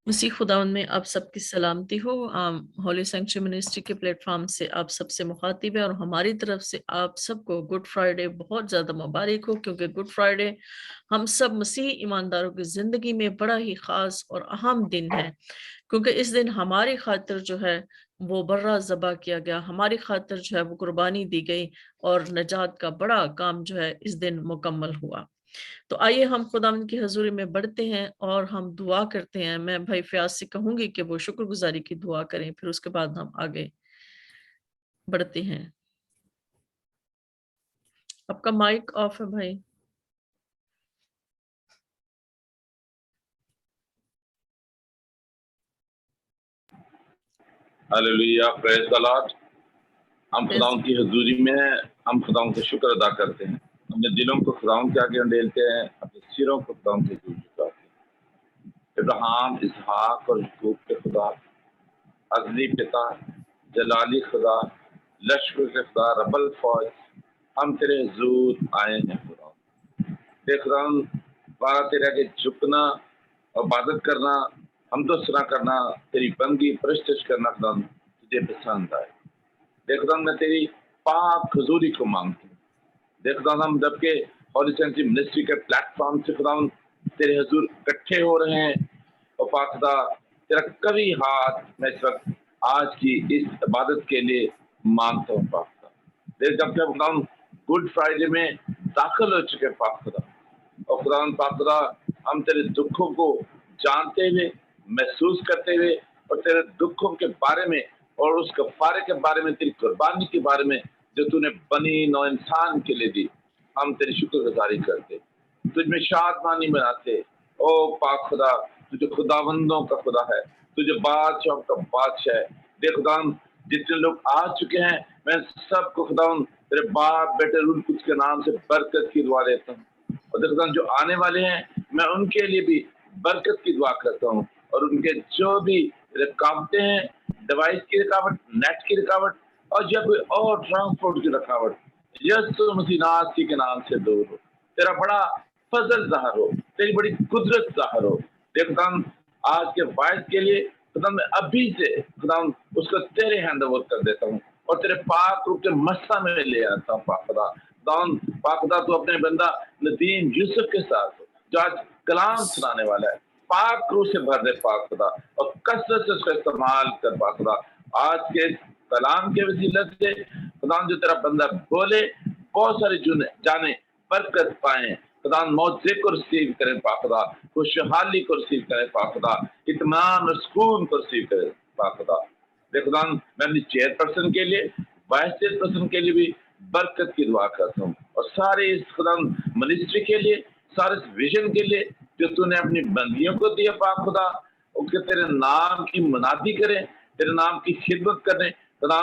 मसीह खुदावंद में आप सबकी सलामती हो। होली सैंक्चुअरी मिनिस्ट्री के प्लेटफॉर्म से आप सबसे मुखातिब है और हमारी तरफ से आप सबको गुड फ्राइडे बहुत ज़्यादा मुबारक हो, क्योंकि गुड फ्राइडे हम सब मसीही ईमानदारों की ज़िंदगी में बड़ा ही ख़ास और अहम दिन है, क्योंकि इस दिन हमारी खातिर जो है वो बर्रा ज़बह किया गया, हमारी खातिर जो है वो कुर्बानी दी गई और नजात का बड़ा काम जो है इस दिन मुकम्मल हुआ। तो आइए हम खुदावंद की हजूरी में बढ़ते हैं और हम दुआ करते हैं। मैं भाई फयाज से कहूंगी कि वो शुक्रगुजारी की दुआ करें, फिर उसके बाद हम आगे बढ़ते हैं। आपका माइक ऑफ है भाई। Hallelujah, praise the Lord. हम खुदावंद Praise- की हजूरी में हैं, हम खुदावंद का शुक्र अदा करते हैं, अपने दिलों को खुदावंद के आगे उंडेलते हैं, अपने सिरों को खुदावंद के हजूर झुकाते हैं। इब्राहिम, इसहाक और याकूब के खुदा, अजली पिता, जलाली खुदा, लश्कर के खुदा, रबल फौज, हम तेरे हजूर आए हैं खुदावंद। हे खुदावंद, बारह तेरे आगे झुकना और इबादत करना, हम तो सुना करना, तेरी बंदी प्रस्तुत करना खुदावंद तुझे पसंद आए। देखता मैं तेरी पाक हजूरी को मांगती हूँ। देखता हम जबकि हॉली सेंचुरी मिनिस्ट्री के प्लेटफॉर्म से खुदा तेरे हजूर इकट्ठे हो रहे हैं और पाकदा तेरा कभी हाथ मैं इस वक्त आज की इस इबादत के लिए मांगता हूँ पाकदा। देख जब जब खुदा गुड फ्राइडे में दाखिल हो चुके पाकदा और खुदा पाकदा हम तेरे दुखों को जानते हुए, महसूस करते हुए और तेरे दुखों के बारे में और उस कफारे के बारे में, तेरी कुर्बानी के बारे में जो तूने बनी नौ इंसान के लिए दी, हम तेरी शुक्रगुजारी करते, तुझ में शादमानी मनाते। ओ पाक खुदा, तुझे खुदाबंदों का खुदा है, तुझे बादशाह का बादशाह है। देख खुदा जितने लोग आ चुके हैं, मैं सबको खुदा तेरे बाप बेटे रूल कुछ के नाम से बरकत की दुआ देता हूँ। और देखता जो आने वाले हैं, मैं उनके लिए भी बरकत की दुआ करता हूँ। और उनके जो भी रुकावटें हैं, डिवाइस की रुकावट, नेट की रुकावट और या कोई और ट्रांसपोर्ट की रुकावट, यीशु मसीह नासरी के नाम से दूर हो। तेरा बड़ा फजल ज़ाहिर हो, तेरी बड़ी कुदरत ज़ाहिर हो। देखता आज के वायद के लिए खुदा मैं अभी से खुदा उसको तेरे हैंड ओवर कर देता हूँ और तेरे पाक रूप के मस्सा में ले आता हूँ। पाकदा दान पाकदा तू अपने बंदा नदीम यूसुफ के साथ हो, जो आज कलाम सुनाने वाला है, पाक रूह से भर दे पाकदा और कसरत से उसका इस्तेमाल कर पाकदा। आज के कलाम के वसीले से खुदा जो तेरा बंदा बोले, बहुत सारे जुने जाने बरकत पाए, खुदा मौजे को रिसीव करें पाकदा, खुशहाली को रिसीव करें पाकदा, इत्मीनान और सुकून को रिसीव करें पाकदा। खुदा मैं अपनी चेयरपर्सन के लिए, वाइस चेयरपर्सन के लिए भी बरकत की दुआ करता हूँ और सारे इस खुदा मिनिस्ट्री के लिए, सारे इस विजन के लिए जो तूने अपनी बंदियों को दिया पाक खुदा, उनके तेरे नाम की मुनादी करें, तेरे नाम की खिदमत करें। खुदा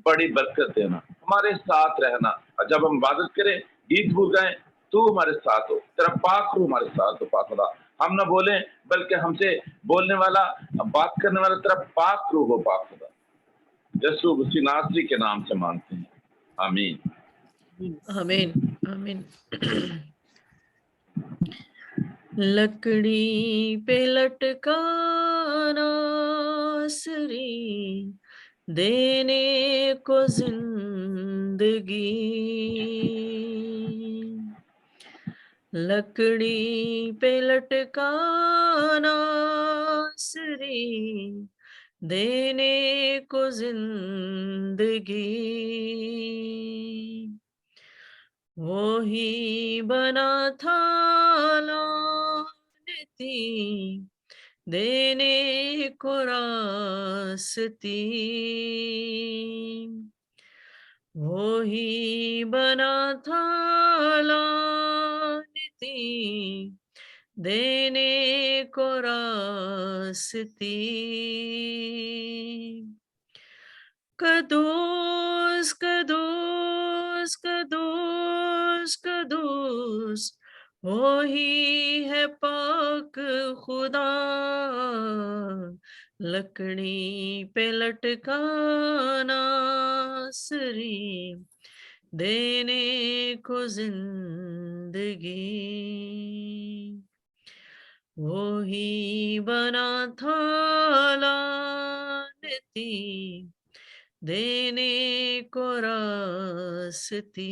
बड़ी बरकत देना, हमारे साथ रहना, और जब हम इबादत करें, गीत भूल गए, तू हमारे साथ हो, तेरा पाक रूह हमारे साथ हो पाक खुदा। हम ना बोलें, बल्कि हमसे बोलने वाला, बात करने वाला तेरा पाक रूह हो पाक खुदा। यीशु मसीह नासरी के नाम से मांगते हैं, आमीन। आमीन आमीन। लकड़ी पे लटका नासरी देने को जिंदगी, लकड़ी पे लटका नासरी देने को जिंदगी, वो ही बना था लानती देने को रास्ती, वो ही बना था लानती देने को रास्ती। कदूस कदूस कदूस कदूस वो ही है पाक खुदा, लकड़ी पे लटका नासरी देने को जिंदगी। वो ही बना था लानती, देने को रास्ती।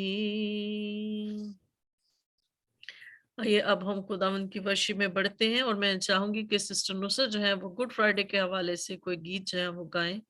आइए अब हम खुदावंद की वर्षी में बढ़ते हैं और मैं चाहूंगी कि सिस्टर नुसरत जो है वो गुड फ्राइडे के हवाले से कोई गीत जो है वो गाएं।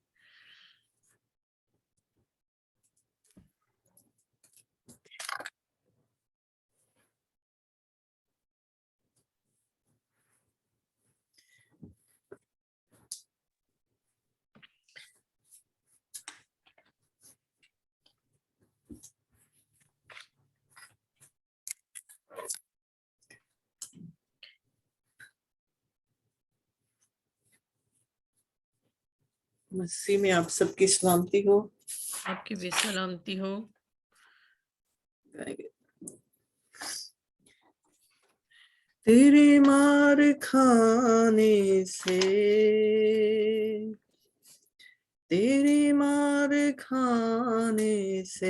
मसीह में आप सबकी सलामती हो। आपकी भी सलामती हो। तेरे मार खाने से, तेरे मार खाने से